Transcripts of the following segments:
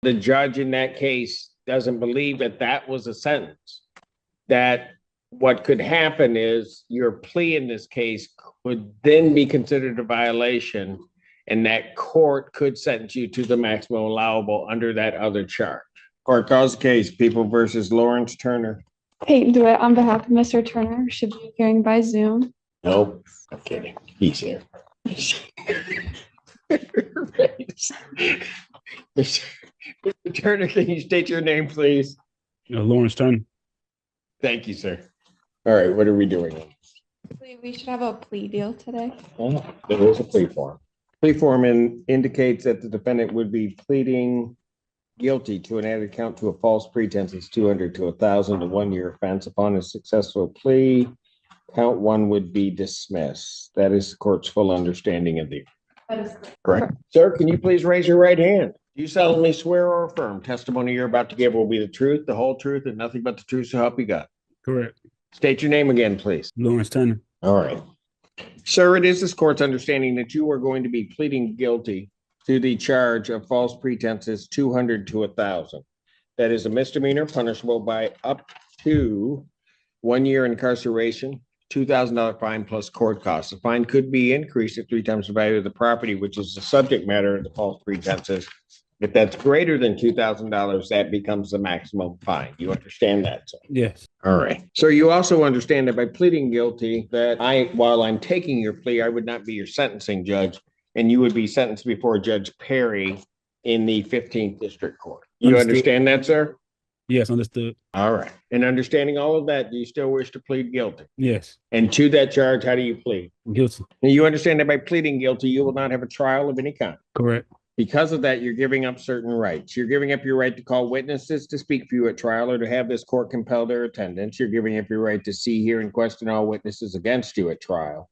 The judge in that case doesn't believe that that was a sentence. That what could happen is your plea in this case would then be considered a violation, and that court could sentence you to the maximum allowable under that other charge. Court calls the case, People versus Lawrence Turner. Peyton DeWitt on behalf of Mr. Turner should be appearing by Zoom. Nope, I'm kidding. He's here. Mr. Turner, can you state your name, please? Lawrence Turner. Thank you, sir. All right, what are we doing? We should have a plea deal today. Oh, there is a plea form. Plea form indicates that the defendant would be pleading guilty to an added count to a false pretense is 200 to 1,000 to 1 year offense. Upon a successful plea, count one would be dismissed. That is the court's full understanding of the. That is correct. Sir, can you please raise your right hand? Do you solemnly swear or affirm testimony you're about to give will be the truth, the whole truth, and nothing but the truth, so help you God? Correct. State your name again, please. Lawrence Turner. All right. Sir, it is this court's understanding that you are going to be pleading guilty to the charge of false pretenses 200 to 1,000. That is a misdemeanor punishable by up to 1 year incarceration, $2,000 fine plus court costs. The fine could be increased to 3 times the value of the property, which is the subject matter of the false pretenses. If that's greater than $2,000, that becomes the maximum fine. You understand that, sir? Yes. All right. So you also understand that by pleading guilty, that while I'm taking your plea, I would not be your sentencing judge, and you would be sentenced before Judge Perry in the 15th District Court. You understand that, sir? Yes, understood. All right. And understanding all of that, do you still wish to plead guilty? Yes. And to that charge, how do you plead? Guilty. Now, you understand that by pleading guilty, you will not have a trial of any kind. Correct. Because of that, you're giving up certain rights. You're giving up your right to call witnesses to speak for you at trial or to have this court compel their attendance. You're giving up your right to see, hear, and question all witnesses against you at trial.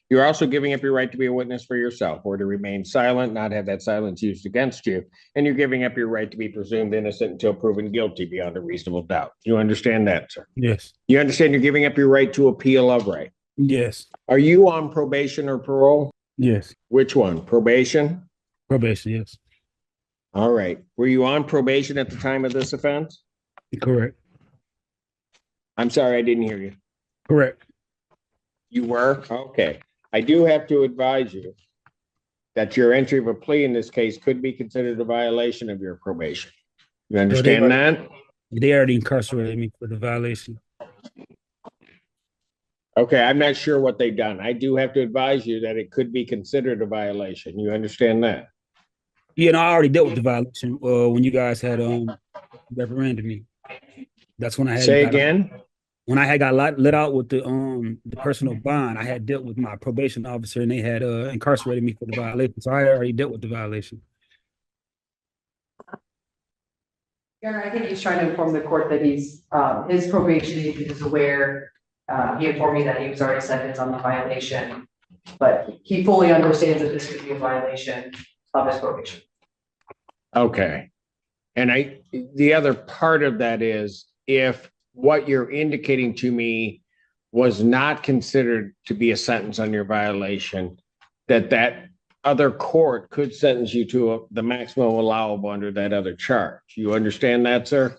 You're also giving up your right to be a witness for yourself or to remain silent, not have that silence used against you. And you're giving up your right to be presumed innocent until proven guilty beyond a reasonable doubt. You understand that, sir? Yes. You understand you're giving up your right to appeal of right? Yes. Are you on probation or parole? Yes. Which one? Probation? Probation, yes. All right. Were you on probation at the time of this offense? Correct. I'm sorry, I didn't hear you. Correct. You were? Okay. I do have to advise you that your entry of a plea in this case could be considered a violation of your probation. You understand that? They already incarcerated me for the violation. Okay, I'm not sure what they've done. I do have to advise you that it could be considered a violation. You understand that? Yeah, no, I already dealt with the violation when you guys had reprimanded me. That's when I had say again. When I had got let out with the personal bond, I had dealt with my probation officer, and they had incarcerated me for the violation. So I already dealt with the violation. Yeah, I think he's trying to inform the court that he's his probation agent is aware. He informed me that he was already sentenced on the violation, but he fully understands that this could be a violation of his probation. Okay. And the other part of that is if what you're indicating to me was not considered to be a sentence on your violation, that other court could sentence you to the maximum allowable under that other charge. You understand that, sir?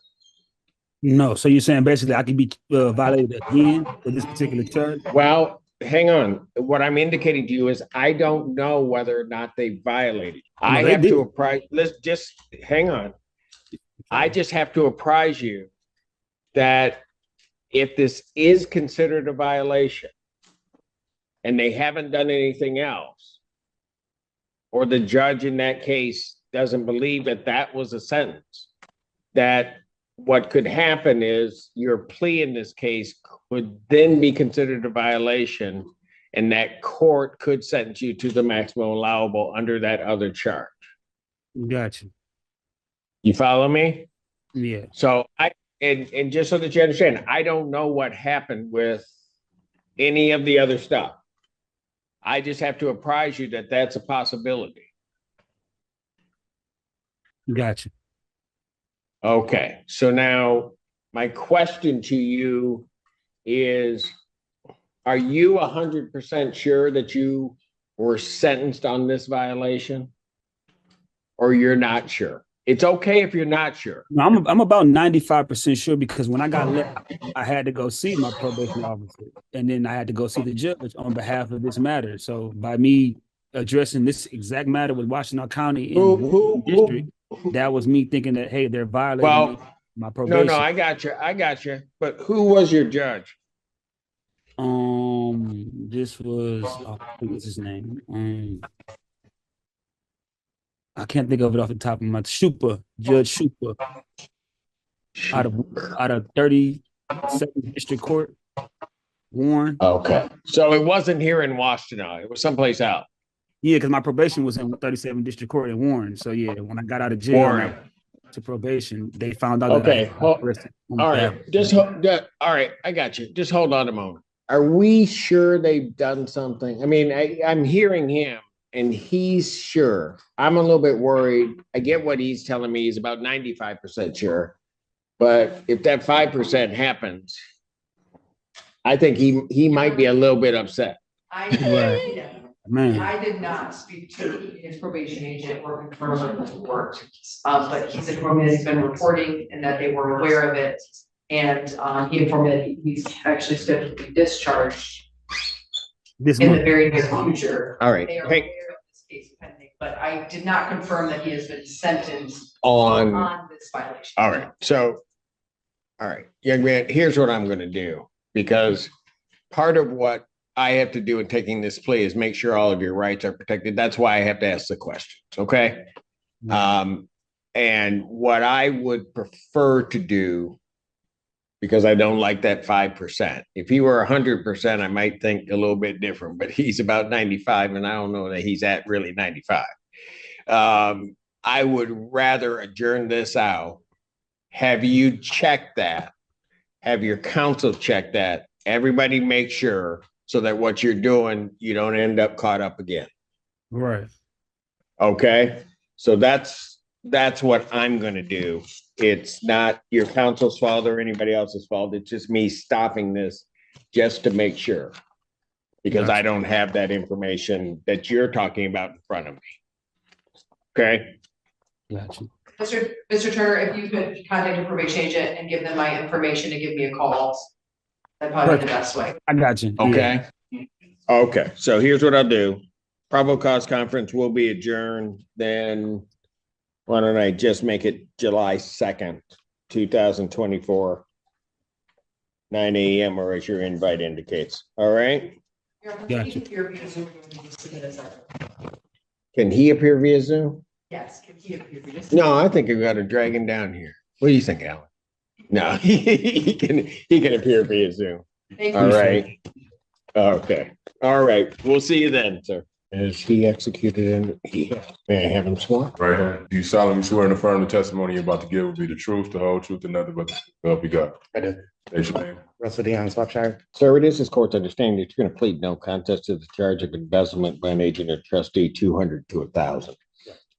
No. So you're saying basically I could be violated again for this particular charge? Well, hang on. What I'm indicating to you is I don't know whether or not they violated. I have to apprise. Let's just hang on. I just have to apprise you that if this is considered a violation and they haven't done anything else, or the judge in that case doesn't believe that that was a sentence, that what could happen is your plea in this case would then be considered a violation, and that court could sentence you to the maximum allowable under that other charge. Gotcha. You follow me? Yeah. So and just so that you understand, I don't know what happened with any of the other stuff. I just have to apprise you that that's a possibility. Gotcha. Okay. So now my question to you is, are you 100% sure that you were sentenced on this violation? Or you're not sure? It's okay if you're not sure. No, I'm about 95% sure because when I got let out, I had to go see my probation officer, and then I had to go see the judge on behalf of this matter. So by me addressing this exact matter with Washington County in Warren district, that was me thinking that, hey, they're violating my No, probation. I got you. But who was your judge? This was what's his name? I can't think of it off the top of my Judge Schupa, out of 37th District Court, Warren. Okay. So it wasn't here in Washington. It was someplace else. Yeah, because my probation was in 37th District Court in Warren. So yeah, when I got out of jail Warren. to probation, they found out Okay. that I arrested. All right. All right. I got you. Just hold on a moment. Are we sure they've done something? I mean, I'm hearing him and he's sure. I'm a little bit worried. I get what he's telling me. He's about 95% sure. But if that 5% happens, I think he might be a little bit upset. Man. I did not speak to his probation agent or confirm it worked. But he said that he's been reporting and that they were aware of it. And he informed me that he's actually scheduled to be discharged in the very near future. All right. They are aware of this case pending, but I did not confirm that he has been sentenced on this violation. All right. So, all right, young man, here's what I'm going to do, because part of what I have to do in taking this plea is make sure all of your rights are protected. That's why I have to ask the questions. Okay. And what I would prefer to do, because I don't like that 5%. If he were 100%, I might think a little bit different, but he's about 95 and I don't know that he's at really 95. I would rather adjourn this out. Have you checked that? Have your counsel check that? Everybody make sure so that what you're doing, you don't end up caught up again. Right. Okay. So that's what I'm going to do. It's not your counsel's fault or anybody else's fault. It's just me stopping this just to make sure, because I don't have that information that you're talking about in front of me. Okay. Gotcha. Mr. Turner, if you could contact your probation agent and give them my information to give me a call, that'd probably be the best way. I got you. Okay. Yeah. Okay. So here's what I'll do. Probable cause conference will be adjourned. Then why don't I just make it July 2nd, 2024, 9 a.m. or as your invite indicates. All right. Gotcha. Can he appear via Zoom? Yes. Can he appear via Zoom? No, I think we've got to drag him down here. What do you think, Alan? No, he can appear via Zoom. All right. Okay. All right. We'll see you then, sir. Is he executed in? May I have him sworn? Right. Do you solemnly swear and affirm the testimony you're about to give will be the truth, the whole truth, and nothing but the help you got? I do. State your name. Russell Dion, Swapshire. Sir, it is this court's understanding that you're going to plead no contest to the charge of embezzlement by an agent or trustee, 200 to 1,000.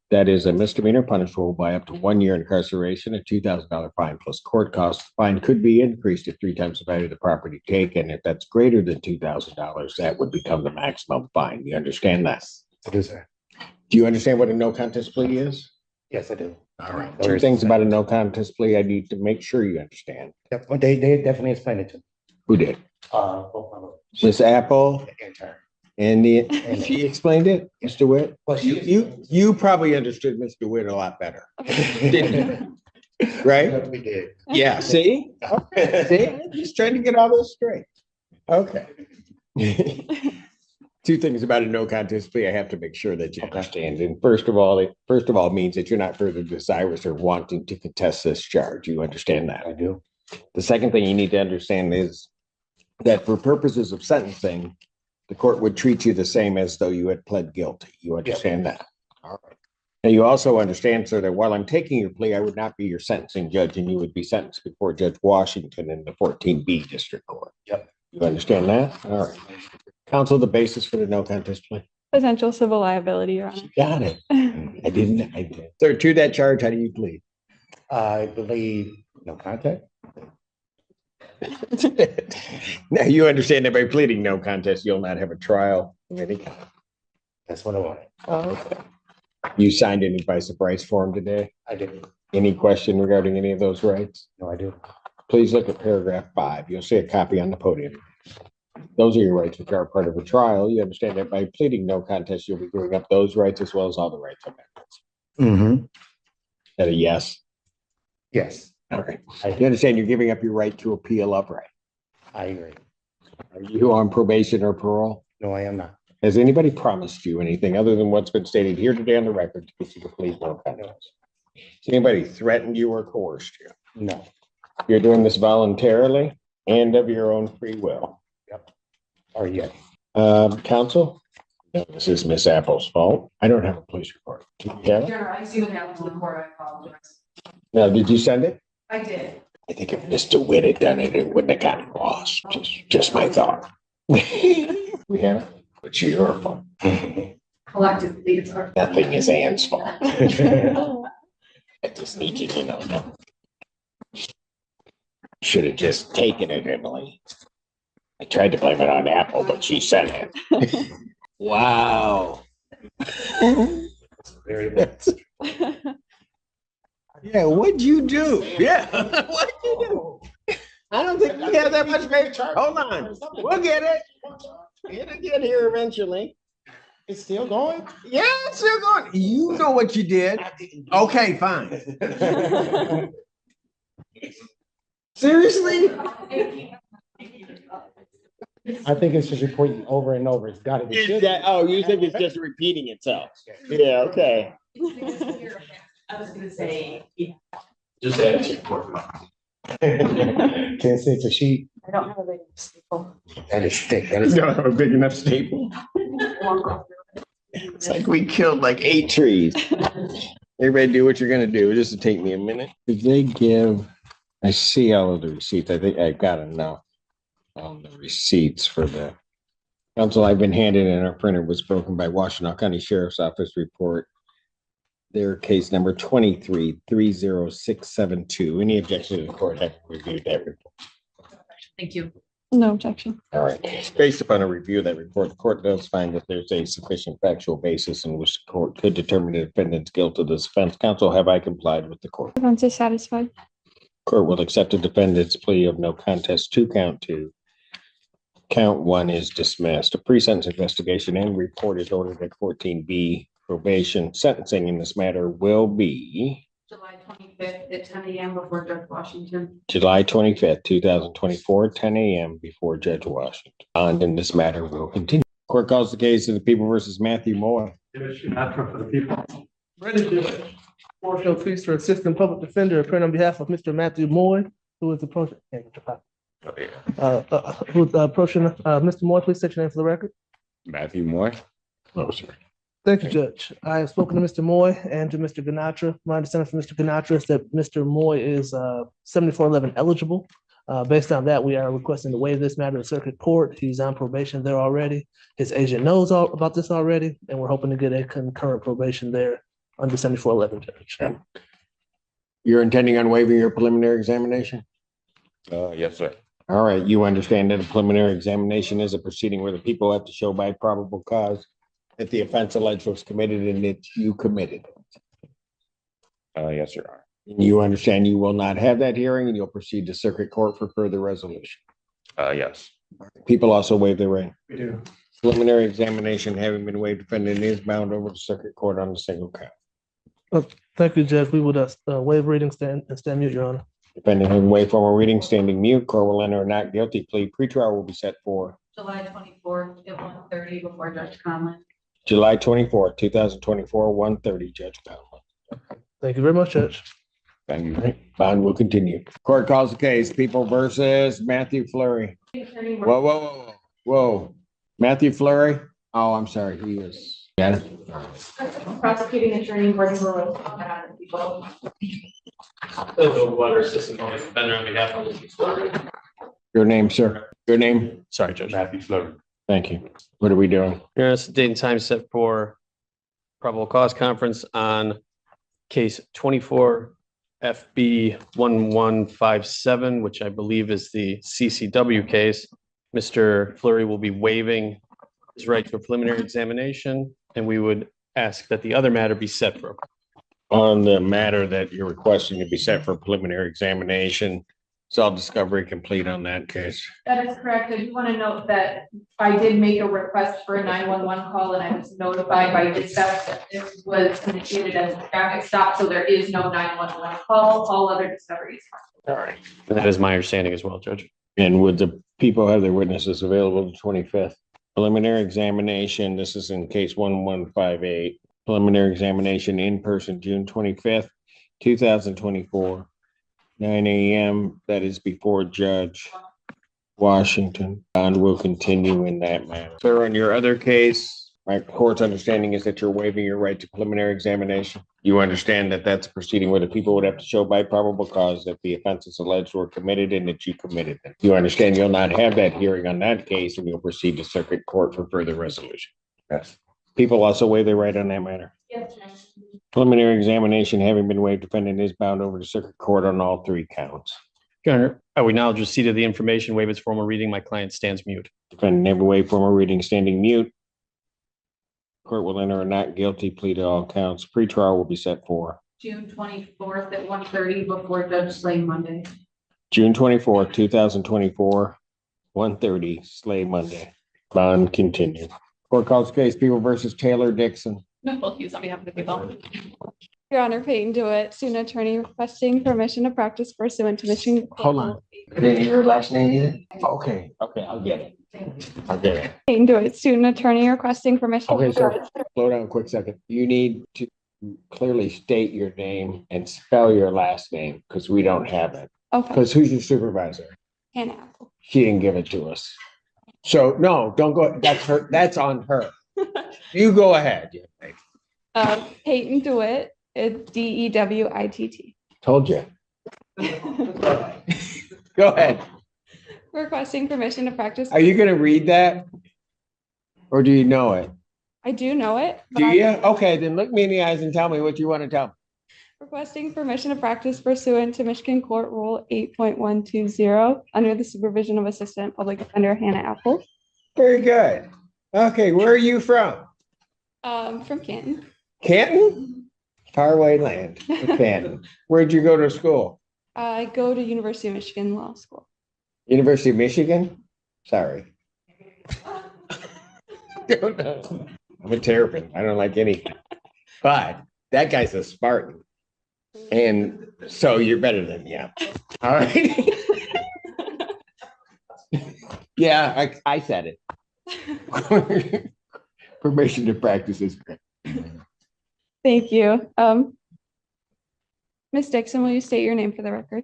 That is a misdemeanor punishable by up to 1 year incarceration, a $2,000 fine plus court costs. Fine could be increased to 3 times the value of the property taken. If that's greater than $2,000, that would become the maximum fine. You understand that? I do, sir. Do you understand what a no contest plea is? Yes, I do. All right. 2 things about a no contest plea I need to make sure you understand. Yep. Well, they definitely explained it to me. Who did? Both my lawyers. Miss Apple The intern. and she explained it, Mr. Witt? Well, You probably understood Mr. Witt a lot better, didn't you? Right? We did. Yeah, see? Okay. See, I'm just trying to get all this straight. Okay. 2 things about a no contest plea I have to make sure that you understand. And first of all, it means that you're not further desirous or wanting to contest this charge. You understand that? I do. The second thing you need to understand is that for purposes of sentencing, the court would treat you the same as though you had pled guilty. You understand that? All right. Now, you also understand, sir, that while I'm taking your plea, I would not be your sentencing judge, and you would be sentenced before Judge Washington in the 14B District Court. Yep. You understand that? All right. Counsel, the basis for the no contest plea? Potential civil liability, Your Honor. Got it. I did. Sir, to that charge, how do you plead? I believe no contact. Now, you understand that by pleading no contest, you'll not have a trial of any kind. That's what I wanted. Oh, okay. You signed an advice of rights form today? I did. Any question regarding any of those rights? No, I do. Please look at paragraph 5. You'll see a copy on the podium. Those are your rights which are part of a trial. You understand that by pleading no contest, you'll be giving up those rights as well as all the rights amendments. Mm-hmm. Is that a yes? Yes, All right. I You do. understand you're giving up your right to appeal upright. I agree. Are you on probation or parole? No, I am not. Has anybody promised you anything other than what's been stated here today on the record to get you to plead no contest? Has anybody threatened you or coerced you? No. You're doing this voluntarily and of your own free will. Or yes. Counsel? No, this is Miss Apple's fault. I don't have a police report. Do you have it? Your Honor, I see what happened to the court. I apologize. No, did you send it? I did. I think if Mr. Witt had done it, it wouldn't have gotten lost. Just my thought. We have it. It's your fault. Collectively, it's our. Nothing is Ann's fault. I just need you to know that. Should have just taken it, Emily. I tried to blame it on Apple, but she said it. Wow. Very good. Yeah, what'd you do? Yeah, what'd you do? I don't think we have that much faith. Hold on, we'll get it. It'll get here eventually. It's still going? Yeah, it's still going. You know what you did. Okay, fine. Seriously? I think it's just reporting over and over. It's gotta be. Is that, oh, you think it's just repeating itself? Yeah, okay. I was gonna say, Just add to your report. Can't say it's a sheet. I don't have a big staple. That is thick. That is. You don't have a big enough staple. It's like we killed like 8 trees. Everybody do what you're gonna do. This will take me a minute. Did they give, I see all of the receipts. I think I've got enough on the receipts for the council. I've been handed and our printer was broken by Washtenaw County Sheriff's Office report. Their case number 23-30672. Any objection to the court having reviewed that report? Thank you. No objection. All right. Based upon a review of that report, the court does find that there's a sufficient factual basis in which the court could determine the defendant's guilt of this offense. Counsel, have I complied with the court? Defense is satisfied. Court will accept the defendant's plea of no contest to count 2. Count 1 is dismissed. A pre-sentence investigation and report is ordered at 14B. Probation sentencing in this matter will be July 25th at 10 a.m. before Judge Washington. July 25th, 2024, 10 a.m. before Judge Washington. Bond in this matter will continue. Court calls the case of the People versus Matthew Moore. For the people. Ready to show please for Assistant Public Defender appearing on behalf of Mr. Matthew Moy, who is approaching. Who's approaching, Mr. Moy, please state your name for the record. Matthew Moore. Oh, sorry. Thank you, Judge. I have spoken to Mr. Moy and to Mr. Ganatra. My understanding from Mr. Ganatra is that Mr. Moy is 7411 eligible. Based on that, we are requesting to waive this matter to circuit court. He's on probation there already. His agent knows all about this already, and we're hoping to get a concurrent probation there under 7411, Judge. You're intending on waiving your preliminary examination? Yes, sir. All right, you understand that a preliminary examination is a proceeding where the people have to show by probable cause that the offense alleged was committed and that you committed it. Yes, Your Honor. You understand you will not have that hearing and you'll proceed to circuit court for further resolution. Yes. People also waive their right. We do. Preliminary examination having been waived, defendant is bound over to circuit court on a single count. Thank you, Judge. We would waive reading, stand mute, Your Honor. Defendant having waived formal reading, standing mute, court will enter a not guilty plea. Pretrial will be set for July 24th at 1:30 before Judge Conlon. July 24th, 2024, 1:30, Judge Conlon. Thank you very much, Judge. Thank you. Bond will continue. Court calls the case, People versus Matthew Fleury. Whoa. Matthew Fleury? Oh, I'm sorry, he is. Got it? Prosecuting attorney, Gordon Burrows, people. Water Assistant Public Defender on behalf of Mr. Fleury. Your name, sir. Your name? Sorry, Judge. Matthew Fleury. Thank you. What are we doing? Here's the date and time set for probable cause conference on case 24 FB 1157, which I believe is the CCW case. Mr. Fleury will be waiving his right to a preliminary examination, and we would ask that the other matter be set for. On the matter that you're requesting to be set for preliminary examination, is all discovery complete on that case? That is correct. I do want to note that I did make a request for a 911 call and I was notified by dispatch that this was initiated as a traffic stop, so there is no 911 call. All other discoveries. All right. That is my understanding as well, Judge. And would the people have their witnesses available the 25th? Preliminary examination, this is in case 1158. Preliminary examination in person, June 25th, 2024, 9 a.m. That is before Judge Washington. Bond will continue in that manner. Sir, on your other case, my court's understanding is that you're waiving your right to preliminary examination. You understand that that's a proceeding where the people would have to show by probable cause that the offenses alleged were committed and that you committed them. You understand you'll not have that hearing on that case and you'll proceed to circuit court for further resolution. Yes. People also waive their right on that matter. Yes. Preliminary examination having been waived, defendant is bound over to circuit court on all 3 counts. Your Honor, I would now receipt of the information, waive its formal reading. My client stands mute. Defendant never waived formal reading, standing mute. Court will enter a not guilty plea to all counts. Pretrial will be set for June 24th at 1:30 before Judge Slade Monday. June 24th, 2024, 1:30, Slay Monday. Bond continued. Court calls case People versus Taylor Dixon. No, we'll use on behalf of the people. Your Honor, Peyton DeWitt, student attorney requesting permission to practice pursuant to Michigan. Hold on. I didn't hear her last name either. Okay, I'll get it. Peyton DeWitt, student attorney requesting permission. Okay, so slow down a quick second. You need to clearly state your name and spell your last name because we don't have it. Okay, Because who's your supervisor? Hannah. She didn't give it to us. So no, don't go. That's her. That's on her. You go ahead. Peyton DeWitt, it's DEWITT. Told you. Go ahead. Requesting permission to practice. Are you gonna read that? Or do you know it? I do know it. but Do I'm you? Okay, then look me in the eyes and tell me what you want to tell me. Requesting permission to practice pursuant to Michigan Court Rule 8.120 under the supervision of Assistant Public Defender Hannah Apple. Very good. Okay, where are you from? From Canton. Canton? Faraway land. Canton. Where'd you go to school? I go to University of Michigan Law School. University of Michigan? Sorry. I'm a terrapin. I don't like anything. But that guy's a Spartan. And so you're better than me. Yeah. All right. Yeah, I said it. Permission to practice is great. Thank you. Ms. Dixon, will you state your name for the record?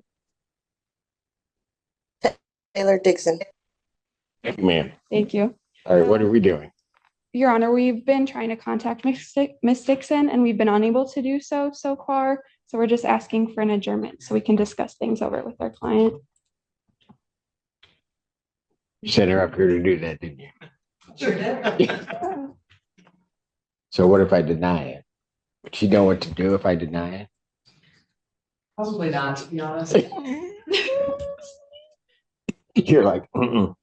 Taylor Dixon. Thank you, ma'am. Thank you. All right, what are we doing? Your Honor, we've been trying to contact Ms. Dixon and we've been unable to do so far. So we're just asking for an adjournment so we can discuss things over with our client. You set her up here to do that, didn't you? Sure did. So what if I deny it? Would she know what to do if I deny it? Probably not, to be honest. You're like, I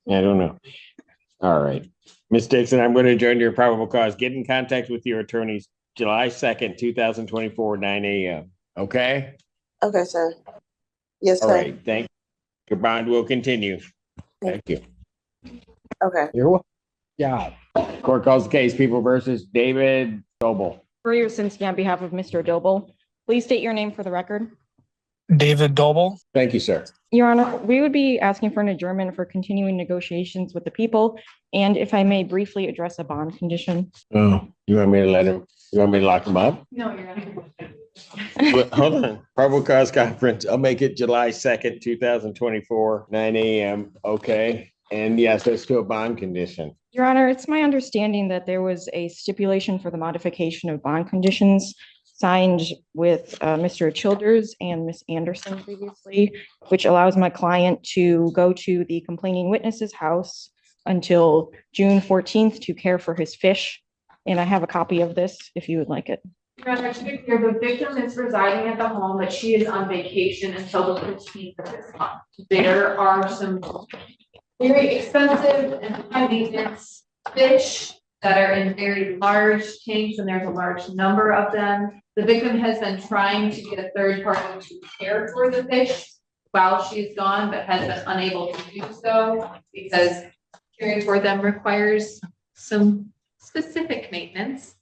don't know. All right. Ms. Dixon, I'm going to adjourn your probable cause. Get in contact with your attorneys July 2nd, 2024, 9 a.m. Okay? Okay, sir. Yes, All sir. right. Thank you. Your bond will continue. Thank you. Okay. You're welcome. Yeah. Court calls the case People versus David Doble. Maria Sinski on behalf of Mr. Doble. Please state your name for the record. David Doble. Thank you, sir. Your Honor, we would be asking for an adjournment for continuing negotiations with the people. And if I may briefly address a bond condition. Oh, you want me to lock him up? No, you're not. Well, hold on. Probable cause conference. I'll make it July 2nd, 2024, 9 a.m. Okay. And yes, that's to a bond condition. Your Honor, it's my understanding that there was a stipulation for the modification of bond conditions signed with Mr. Childers and Ms. Anderson previously, which allows my client to go to the complaining witness's house until June 14th to care for his fish. And I have a copy of this if you would like it. Your Honor, to be clear, the victim is residing at the home, but she is on vacation until the 15th of this month. There are some very expensive and high maintenance fish that are in very large tanks, and there's a large number of them. The victim has been trying to get a third party to care for the fish while she's gone, but has been unable to do so because caring for them requires some specific maintenance,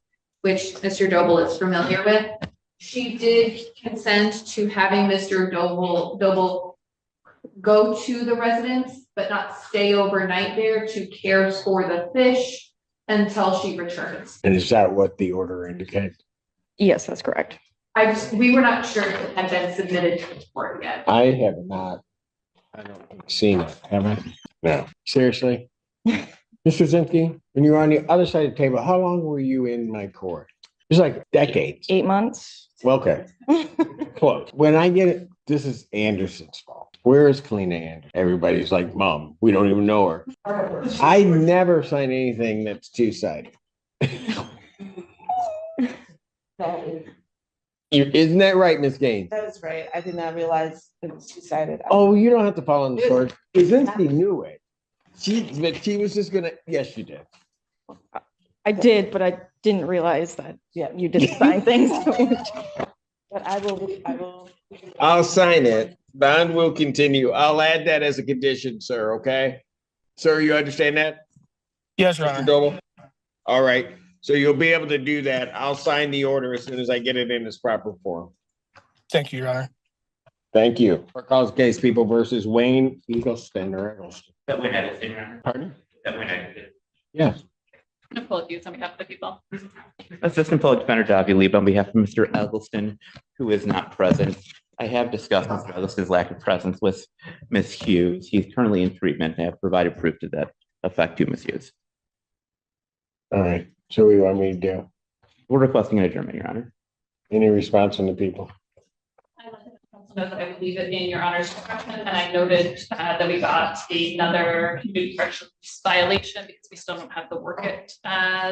which Mr. Doble is familiar with. She did consent to having Mr. Doble go to the residence, but not stay overnight there to care for the fish until she returns. And is that what the order indicates? Yes, that's correct. We were not sure if it had been submitted to the court yet. I have not. I don't think seen it, have I? No. Seriously? Mr. Zinke, when you were on the other side of the table, how long were you in my court? It's like decades. 8 months. Well, okay. Look, when I get it, this is Anderson's fault. Where is Kalina Anderson? Everybody's like, Mom, we don't even know her. I never sign anything that's two-sided. Isn't that right, Ms. Gaines? That is right. I did not realize it was two-sided. Oh, you don't have to fall on the sword. Kaczynski knew it. She was just gonna, yes, you did. I did, but I didn't realize that, you did sign things. But I will. I'll sign it. Bond will continue. I'll add that as a condition, sir, okay? Sir, you understand that? Yes, Your Mr. Honor. Doble? All right, so you'll be able to do that. I'll sign the order as soon as I get it in its proper form. Thank you, Your Honor. Thank you. Court calls case People versus Wayne Eagleston or Eggleston. That Wayne Eggleston, Your Honor. Pardon? That Wayne Eggleston. Yes. Apologies on behalf of the people. Assistant Public Defender Davi Lieb on behalf of Mr. Eggleston, who is not present. I have discussed Mr. Eggleston's lack of presence with Ms. Hughes. He's currently in treatment. I have provided proof to that effect to Ms. Hughes. All right, so what do you want me to do? We're requesting an adjournment, Your Honor. Any response from the people? I let the council know that I would leave it in your honor's discretion, and I noted that we got another community corrections violation because we still don't have the work it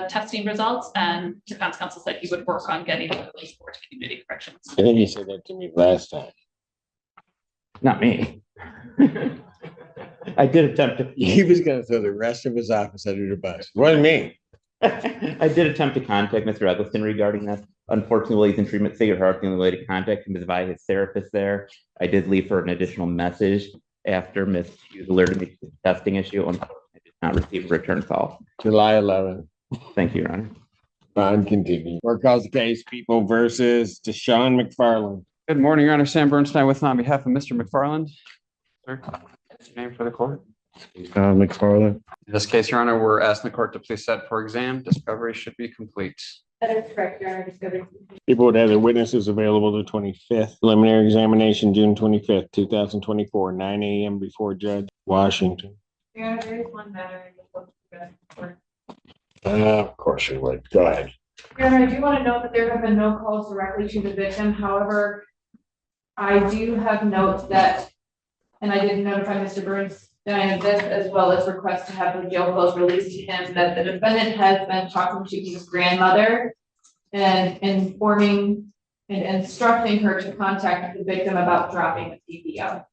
testing results, and defense counsel said he would work on getting the release for community corrections. I think you said that to me last time. Not me. I did attempt to. He was gonna throw the rest of his office under the bus. It wasn't me. I did attempt to contact Mr. Eggleston regarding that. Unfortunately, while he's in treatment, Sacred Heart, the only way to contact him is via his therapist there. I did leave for an additional message after Ms. Hughes alerted me to the testing issue. Unfortunately, I did not receive a return call. July 11th. Thank you, Your Honor. Bond continue. Court calls the case People versus Deshaun McFarland. Good morning, Your Honor. Sam Bernstein with on behalf of Mr. McFarland. Sir, what's your name for the court? McFarland. In this case, Your Honor, we're asking the court to please set for exam. Discovery should be complete. That is correct, your honor. Discovery. People would have their witnesses available the 25th. Preliminary examination, June 25th, 2024, 9 a.m. before Judge Washington. Your honor, there is one matter. Of course you would. Go ahead. Your Honor, I do want to note that there have been no calls directly to the victim. However, I do have notes that, and I did notify Mr. Burns of this, as well as request to have the jail clothes released to him, that the defendant has been talking to his grandmother and informing and instructing her to contact the victim about dropping the PPO.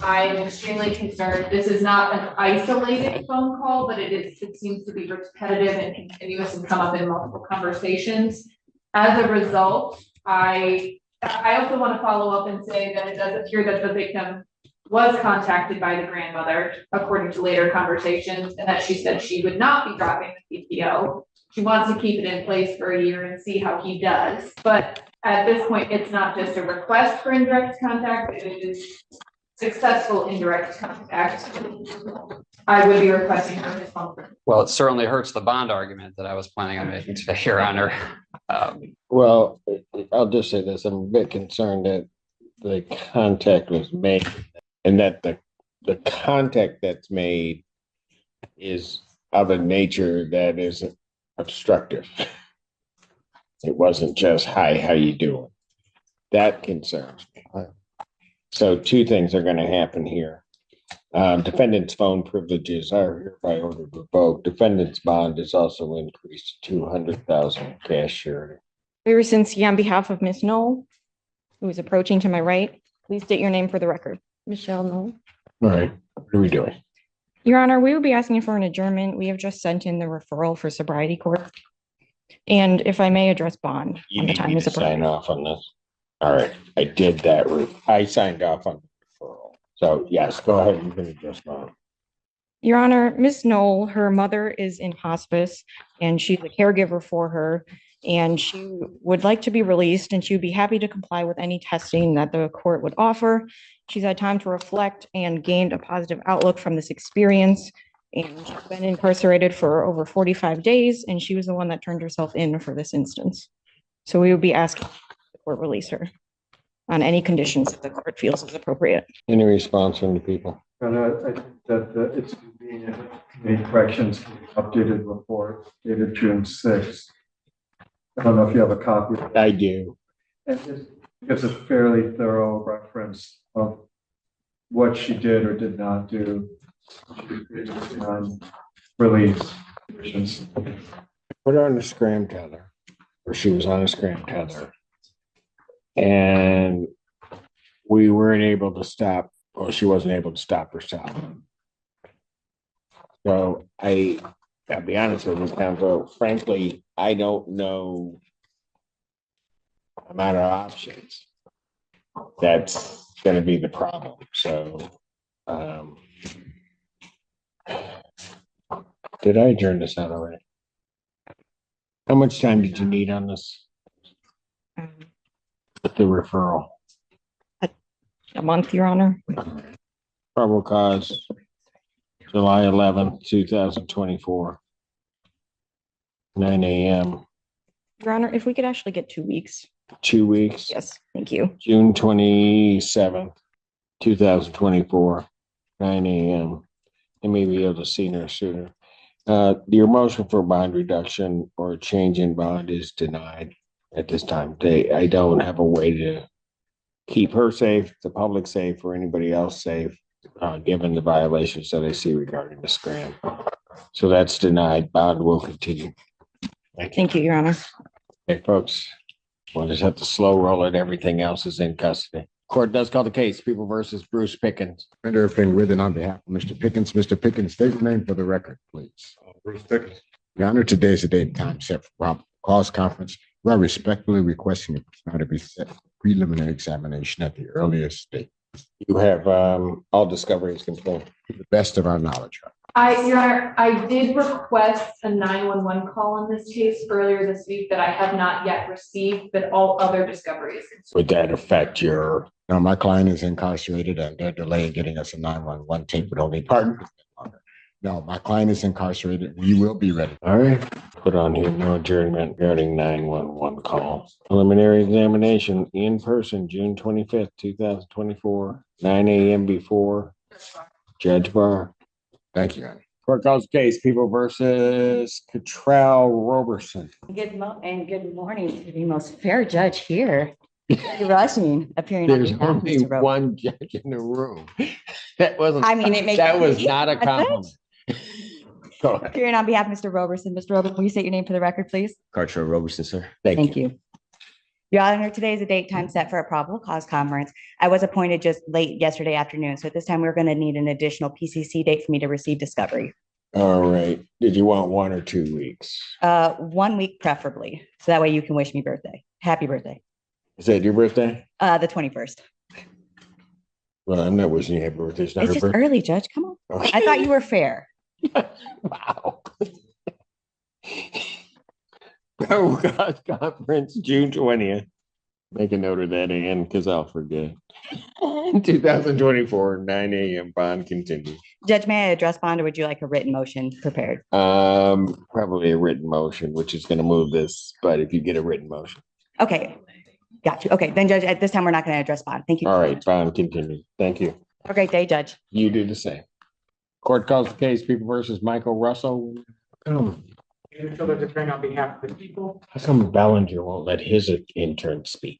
I am extremely concerned. This is not an isolated phone call, but it seems to be repetitive and continuous and come up in multiple conversations. As a result, I also want to follow up and say that it does appear that the victim was contacted by the grandmother, according to later conversations, and that she said she would not be dropping the PPO. She wants to keep it in place for a year and see how he does. But at this point, it's not just a request for indirect contact, it is successful indirect contact. I would be requesting her response. Well, it certainly hurts the bond argument that I was planning on making today, Your Honor. Well, I'll just say this. I'm a bit concerned that the contact was made and that the contact that's made is of a nature that is obstructive. It wasn't just, hi, how you doing? That concerns me. So two things are going to happen here. Defendant's phone privileges are hereby ordered revoked. Defendant's bond is also increased to $200,000 cash surety. Waiver Since on behalf of Ms. Knoll, who is approaching to my right, please state your name for the record. Michelle Knoll. All right, what are we doing? Your Honor, we would be asking for an adjournment. We have just sent in the referral for sobriety court. And if I may address bond. You when the need time me is to sign appropriate. off on this. All right, I did that. I signed off on the referral. So yes, go ahead. You can address mine. Your Honor, Ms. Knoll, her mother is in hospice and she's a caregiver for her. And she would like to be released and she would be happy to comply with any testing that the court would offer. She's had time to reflect and gained a positive outlook from this experience. And she's been incarcerated for over 45 days and she was the one that turned herself in for this instance. So we would be asking the court release her on any conditions that the court feels is appropriate. Any response from the people? And I think that it's convenient, made corrections, to the updated report dated June 6th. I don't know if you have a copy. I do. It's a fairly thorough reference of what she did or did not do on release conditions. Put her on the scram tether, or she was on a scram tether. And we weren't able to stop, or she wasn't able to stop herself. So I'll be honest with you, counsel, frankly, I don't know the amount of options. That's gonna be the problem, so. Did I adjourn this out already? How much time did you need on this? With the referral? A month, Your Honor. Probable cause, July 11th, 2024. 9 a.m. Your Honor, if we could actually get 2 weeks. 2 weeks. Yes, thank you. June 27th, 2024, 9 a.m. I may be able to see her sooner. Your motion for bond reduction or change in bond is denied at this time. I don't have a way to keep her safe, the public safe, or anybody else safe, given the violations that I see regarding the scram. So that's denied. Bond will continue. Thank you, Your Honor. Hey, folks, we'll just have to slow roll it. Everything else is in custody. Court does call the case, People versus Bruce Pickens. Render being written on behalf of Mr. Pickens. Mr. Pickens, state your name for the record, please. Bruce Pickens. Your Honor, today is the date and time set for probable cause conference. We are respectfully requesting the matter to be set for preliminary examination at the earliest date. You have all discoveries confirmed. To the best of our knowledge. Your Honor, I did request a 911 call in this case earlier this week that I have not yet received, but all other discoveries. Would that affect your? No, my client is incarcerated and they're delaying getting us a 911 tape would only pardon. No, my client is incarcerated. We will be ready. All right. Put on here no adjournment regarding 911 call. Preliminary examination in person, June 25th, 2024, 9 a.m. before Judge Barr. Thank you, Your Honor. Court calls case, People versus Cottrell Roberson. Good morning to the most fair judge here. Rushing, appearing on There's behalf of only Mr. Rowe. one judge in the room. That wasn't. I mean, it makes. That was not a That's it. compliment. Go ahead. Appearing on behalf of Mr. Roberson. Mr. Roberson, will you state your name for the record, please? Cottrell Roberson, sir. Thank you. Your Honor, today is a date time set for a probable cause conference. I was appointed just late yesterday afternoon, so at this time, we're going to need an additional PCC date for me to receive discovery. All right. Did you want 1 or 2 weeks? 1 week preferably, so that way you can wish me birthday. Happy birthday. Is that your birthday? The 21st. Well, I'm not wishing you happy birthday. It's not It's her just birthday. early, Judge. Come on. Okay. I thought you were fair. Wow. Oh, God, conference, June 20th. Make a note of that, Ann, because I'll forget. 2024, 9 a.m. bond continue. Judge, may I address bond or would you like a written motion prepared? Probably a written motion, which is going to move this, but if you get a written motion. Okay, got you. Okay, then Judge, at this time, we're not going to address bond. Thank you. All right, bond continue. Thank you. Have a great day, Judge. You do the same. Court calls the case, People versus Michael Russell. On behalf of the people. How come Ballinger won't let his intern speak?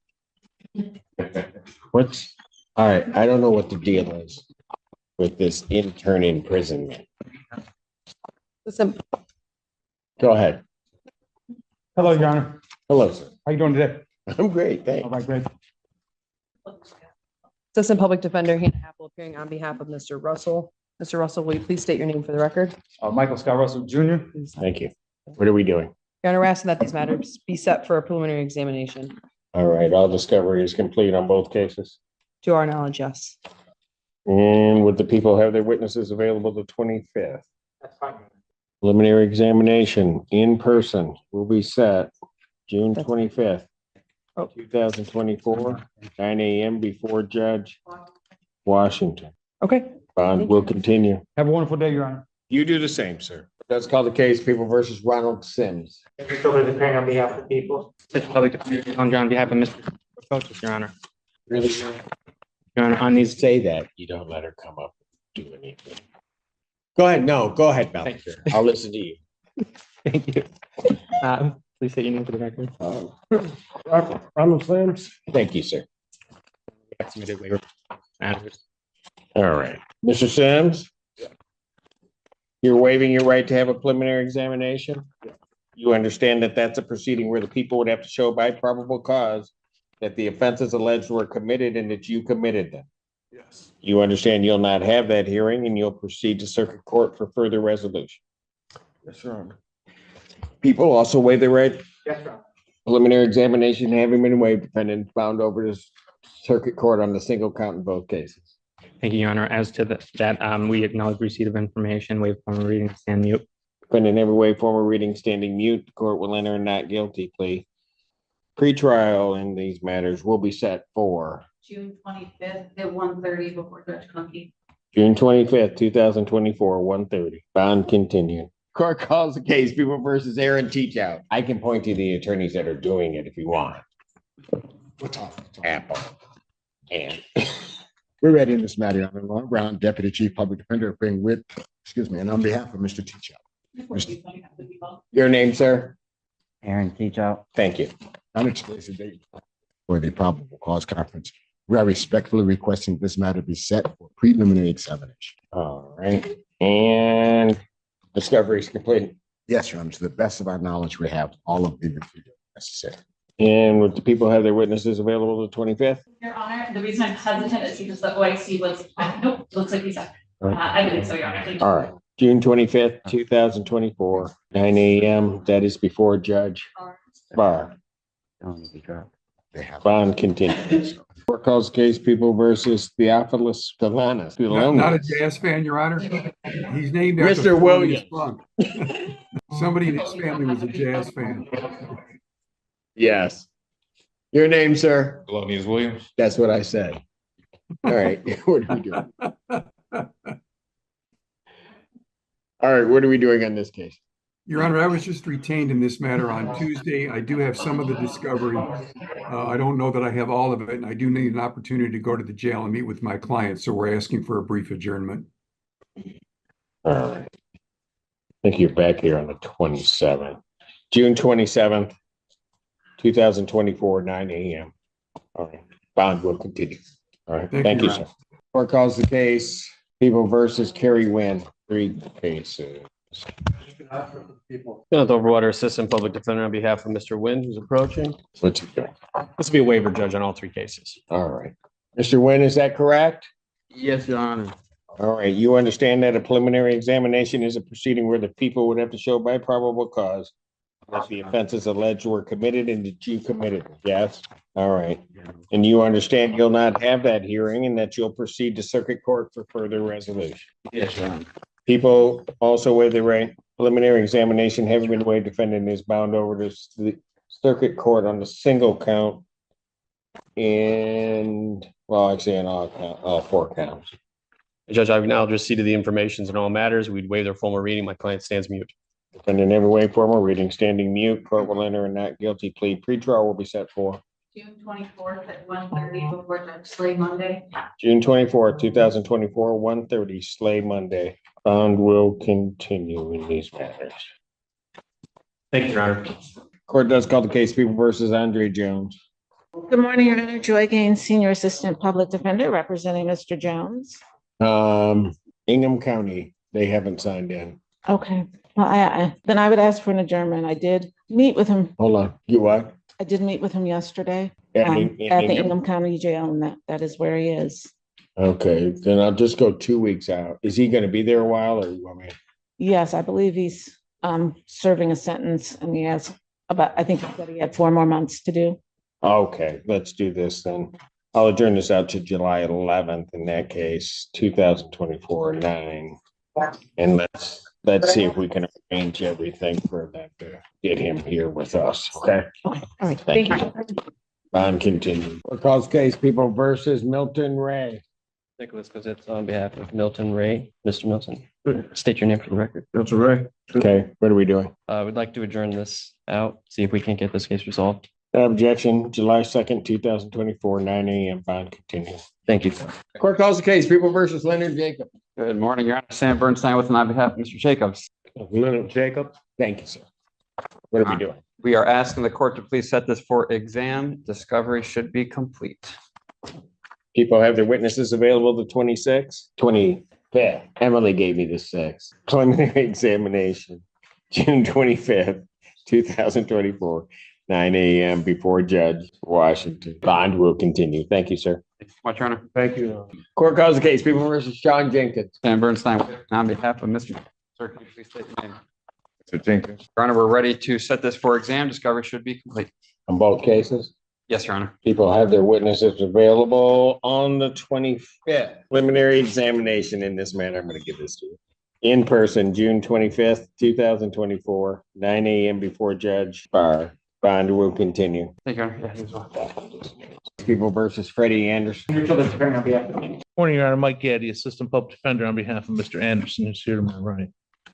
What's, all right, I don't know what the deal is with this intern imprisonment. Listen. Go ahead. Hello, Your Honor. Hello, sir. How you doing today? I'm great, thanks. All right, great. Assistant Public Defender Hannah Apple appearing on behalf of Mr. Russell. Mr. Russell, will you please state your name for the record? Michael Scott Russell Jr. Thank you. What are we doing? Your Honor, we're asking that these matters be set for a preliminary examination. All right, all discovery is complete on both cases. To our knowledge, yes. And would the people have their witnesses available the 25th? That's fine. Preliminary examination in person will be set June That's- 25th, Oh. 2024, 9 a.m. before Judge Washington. Okay. Bond will continue. Have a wonderful day, Your Honor. You do the same, sir. Let's call the case People versus Ronald Sims. Mr. Childers appearing on behalf of the people. Mr. Public Defender, on behalf of Mr. Coaches, Your Honor. Really? Your Honor, on these, Say that, you don't let her come up and do anything. Go ahead, no, go ahead, Mel. Thank you. I'll listen to you. thank you. Please state your name for the record. Ronald Sims. Thank you, sir. Submitted waiver matters. All right, Mr. Sims? You're waiving your right to have a preliminary examination? You understand that that's a proceeding where the people would have to show by probable cause that the offenses alleged were committed and that you committed them? Yes. You understand you'll not have that hearing and you'll proceed to circuit court for further resolution? Yes, Your Honor. People also waive their right, Yes, sir. preliminary examination having been waived, defendant bound over to circuit court on the single count in both cases. Thank you, Your Honor. As to that, we acknowledge receipt of information, waive formal reading, stand mute. Defendant every way, formal reading, standing mute. The court will enter a not guilty plea. Pretrial in these matters will be set for June 25th at 1:30 before Judge Conkey. June 25th, 2024, 1:30. Bond continued. Court calls the case People versus Aaron Teachout. I can point to the attorneys that are doing it if you want. Apple. And We're ready in this matter, Your Honor. Lauren Brown, Deputy Chief Public Defender, appearing with, and on behalf of Mr. Teachout. Your name, sir? Aaron Teachout. Thank you. On today's date for the probable cause conference, we are respectfully requesting this matter be set for preliminary examination. All right. And discovery is complete. Yes, Your Honor. To the best of our knowledge, we have all of the material necessary. And would the people have their witnesses available the 25th? Your Honor, the reason I'm hesitant is because the OIC was, nope, looks like he's up. I believe so, Your Honor. All right. June 25th, 2024, 9 a.m. That is before Judge Barr. Bond continues. Court calls case People versus Theophilus Philonis. Not a jazz fan, Your Honor. He's named after Mr. Williams. Funk. Somebody in his family was a jazz fan. Yes. Your name, sir? Thelonious Williams. That's what I said. All right. What are we doing? All right. What are we doing on this case? Your Honor, I was just retained in this matter on Tuesday. I do have some of the discovery. I don't know that I have all of it, and I do need an opportunity to go to the jail and meet with my client. So we're asking for a brief adjournment. All right. I think you're back here on the 27th. June 27th, 2024, 9 a.m. All right. Bond will continue. All right. Thank you, sir. Court calls the case People versus Kerry Wynn. 3 cases. Bennett Overwater Assistant Public Defender on behalf of Mr. Nguyen, who's approaching. What's he doing? This will be a waiver, Judge, on all 3 cases. All right. Mr. Nguyen, is that correct? Yes, Your Honor. All right. You understand that a preliminary examination is a proceeding where the people would have to show by probable cause that the offenses alleged were committed and that you committed them. Yes? All right. And you understand you'll not have that hearing and that you'll proceed to circuit court for further resolution. Yes, Your Honor. People also waive the right. Preliminary examination having been waived, defendant is bound over to the circuit court on the single count. And, well, actually in all 4 counts. Judge, I've acknowledged receipt of the information in all matters. We'd waive their formal reading. My client stands mute. Defendant every way formal reading, standing mute. Court will enter a not guilty plea. Pretrial will be set for June 24th at 1:30 before Judge Slay Monday. June 24th, 2024, 1:30, Slay Monday. Bond will continue in these matters. Thank you, Your Honor. Court does call the case People versus Andre Jones. Good morning, Your Honor. Joy Gaines, Senior Assistant Public Defender, representing Mr. Jones. Ingham County, they haven't signed in. Okay, well, then I would ask for an adjournment. I did meet with him. Hold on, you what? I did meet with him yesterday At at the Ingham? Ingham County Jail, and that is where he is. Okay, then I'll just go 2 weeks out. Is he gonna be there a while or you want me? Yes, I believe he's serving a sentence and he has about, I think he said he had 4 more months to do. Okay, let's do this then. I'll adjourn this out to July 11th in that case, 2024 9. And let's see if we can arrange everything for that to get him here with us, okay? All right, Thank you. Bond continued. What calls case People versus Milton Ray? Nicholas Cosets on behalf of Milton Ray. Mr. Milton, state your name for the record. Milton Ray. Okay, what are we doing? We'd like to adjourn this out, see if we can get this case resolved. Objection, July 2nd, 2024, 9 a.m. Bond continued. Thank you. Court calls the case People versus Leonard Jacob. Good morning, Your Honor. Sam Bernstein with and on behalf of Mr. Jacobs. Leonard Jacob. Thank you, sir. What are we doing? We are asking the court to please set this for exam. Discovery should be complete. People have their witnesses available the 26th, 25th. Emily gave me the 6th. Preliminary examination, June 25th, 2024, 9 a.m. before Judge Washington. Bond will continue. Thank you, sir. Thank you so much, Your Honor. Thank you. Court calls the case People versus Sean Jenkins. Sam Bernstein with and on behalf of Mr. Sir, can you please state your name? Mr. Jenkins. Your Honor, we're ready to set this for exam. Discovery should be complete. On both cases? Yes, Your Honor. People have their witnesses available on the 25th. Preliminary examination in this matter. I'm going to give this to you. In person, June 25th, 2024, 9 a.m. before Judge Barr. Bond will continue. Thank you, Your Honor. Yeah, as well. People versus Freddie Anderson. Morning, Your Honor. Mike Gaddy, Assistant Public Defender on behalf of Mr. Anderson, who's here to my right.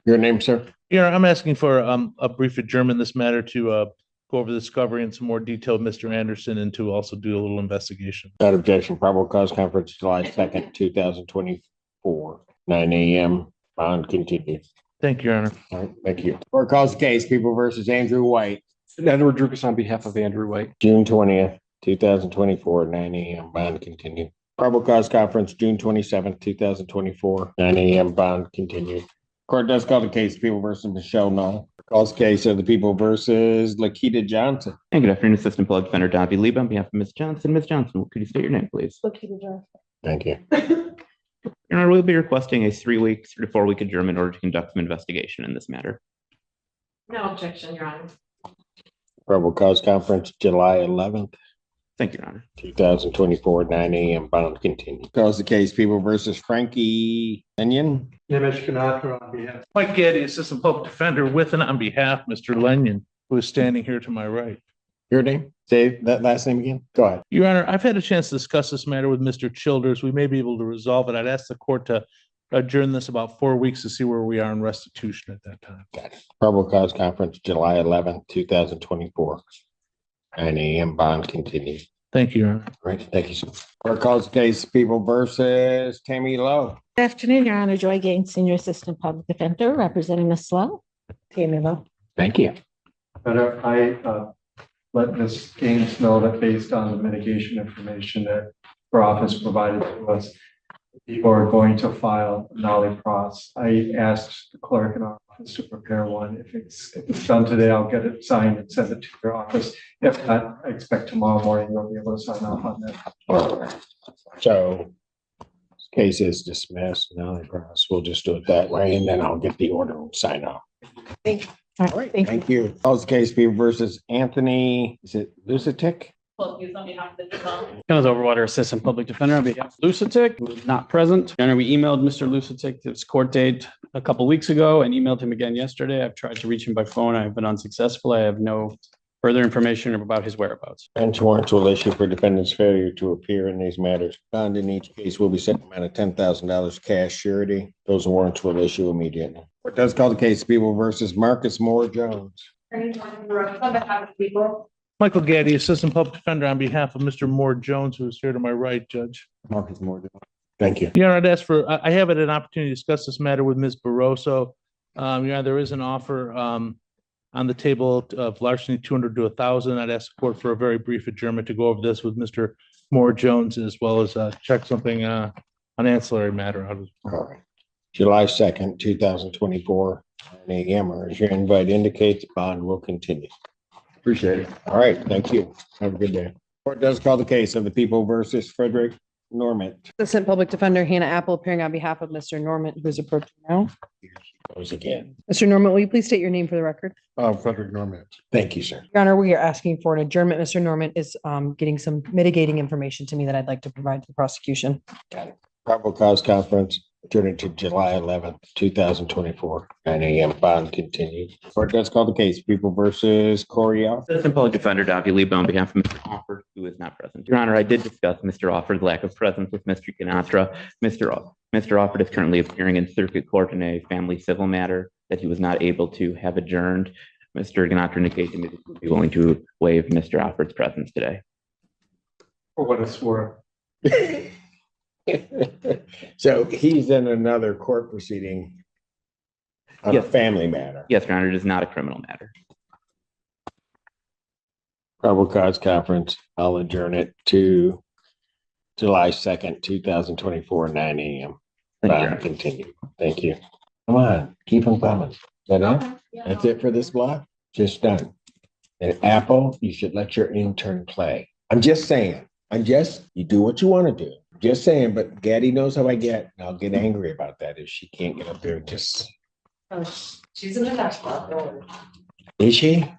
Your name, sir? Your Honor, I'm asking for a brief adjournment in this matter to go over the discovery in some more detail with Mr. Anderson and to also do a little investigation. Without objection, probable cause conference July 2nd, 2024, 9 a.m. Bond continued. Thank you, Your Honor. All right, thank you. Court calls the case People versus Andrew White. Edward Drukas on behalf of Andrew White. June 20th, 2024, 9 a.m. Bond continued. Probable cause conference June 27th, 2024, 9 a.m. Bond continued. Court does call the case People versus Michelle Null. Calls case of the People versus Lakita Johnson. And good afternoon, Assistant Public Defender Don B. Lieb on behalf of Ms. Johnson. Ms. Johnson, could you state your name, please? Lakita Johnson. Thank you. Your Honor, we'll be requesting a 3 to 4 week adjournment in order to conduct some investigation in this matter. No objection, Your Honor. Probable cause conference July 11th. Thank you, Your Honor. 2024, 9 a.m. Bond continued. Calls the case People versus Frankie Kenyon. Nimesh Ganatra on behalf. Mike Gaddy, Assistant Public Defender with and on behalf of Mr. Lenyon, who is standing here to my right. Your name? Say that last name again. Go ahead. Your Honor, I've had a chance to discuss this matter with Mr. Childers. We may be able to resolve it. I'd ask the court to adjourn this about 4 weeks to see where we are in restitution at that time. Got it. Probable cause conference July 11th, 2024. 9 a.m. Bond continued. Thank you, Your Honor. Right. Thank you, sir. Court calls case People versus Tammy Lowe. Good afternoon, Your Honor. Joy Gaines, Senior Assistant Public Defender, representing Ms. Lowe. Tammy Lowe. Thank you. But I let Ms. Gaines know that based on the mitigation information that her office provided to us, people are going to file nollie pros. I asked the clerk in our office to prepare one. If it's done today, I'll get it signed and send it to your office. If not, I expect tomorrow morning you'll be able to sign off on that. All right. So this case is dismissed. Now we'll just do it that way, and then I'll get the order and sign off. Thank you. All right. Thank you. Calls case People versus Anthony. Is it Lucitic? Kenneth Overwater, Assistant Public Defender on behalf of Lucitic, who is not present. Your Honor, we emailed Mr. Lucitic his court date a couple weeks ago and emailed him again yesterday. I've tried to reach him by phone. I've been unsuccessful. I have no further information about his whereabouts. Bench warrants will issue for defendant's failure to appear in these matters. Bond in each case will be set amount of $10,000 cash surety. Those warrants will issue immediately. Court does call the case People versus Marcus Moore Jones. On behalf of People. Michael Gaddy, Assistant Public Defender on behalf of Mr. Moore Jones, who is here to my right, Judge. Marcus Moore Jones. Thank you. Your Honor, I'd ask for, I have had an opportunity to discuss this matter with Ms. Barroso. Your Honor, there is an offer on the table of larceny 200 to 1,000. I'd ask the court for a very brief adjournment to go over this with Mr. Moore Jones, as well as check something an ancillary matter out. All right. July 2nd, 2024, 9 a.m. Or as your invite indicates, bond will continue. Appreciate it. All right. Thank you. Have a good day. Court does call the case of the People versus Frederick Norman Assistant Public Defender Hannah Apple appearing on behalf of Mr. Norman, who's approaching now. goes again. Mr. Norman, will you please state your name for the record? Frederick Norman. Thank you, sir. Your Honor, we are asking for an adjournment. Mr. Norman is getting some mitigating information to me that I'd like to provide to the prosecution. Probable cause conference adjourned to July 11th, 2024, 9 a.m. Bond continued. Court does call the case, People versus Coryell. Assistant Public Defender Dr. Liebe on behalf of Mr. Offord, who is not present. Your Honor, I did discuss Mr. Offord's lack of presence with Mr. Ganatra. Mr. Offord is currently appearing in circuit court in a family civil matter that he was not able to have adjourned. Mr. Ganatra indicated to me that he would be willing to waive Mr. Offord's presence today. For what it's worth. So he's in another court proceeding on a family matter. Yes, Your Honor, it is not a criminal matter. Probable cause conference, I'll adjourn it to July 2nd, 2024, 9 a.m. Bond continue. Thank you. Come on, keep them coming. Is that all? That's it for this block? Just done. And Apple, you should let your intern play. I'm just saying, you do what you want to do. Just saying, but Gaddy knows how I get, and I'll get angry about that if she can't get up there and just. Oh, she's in the next spot. Is she?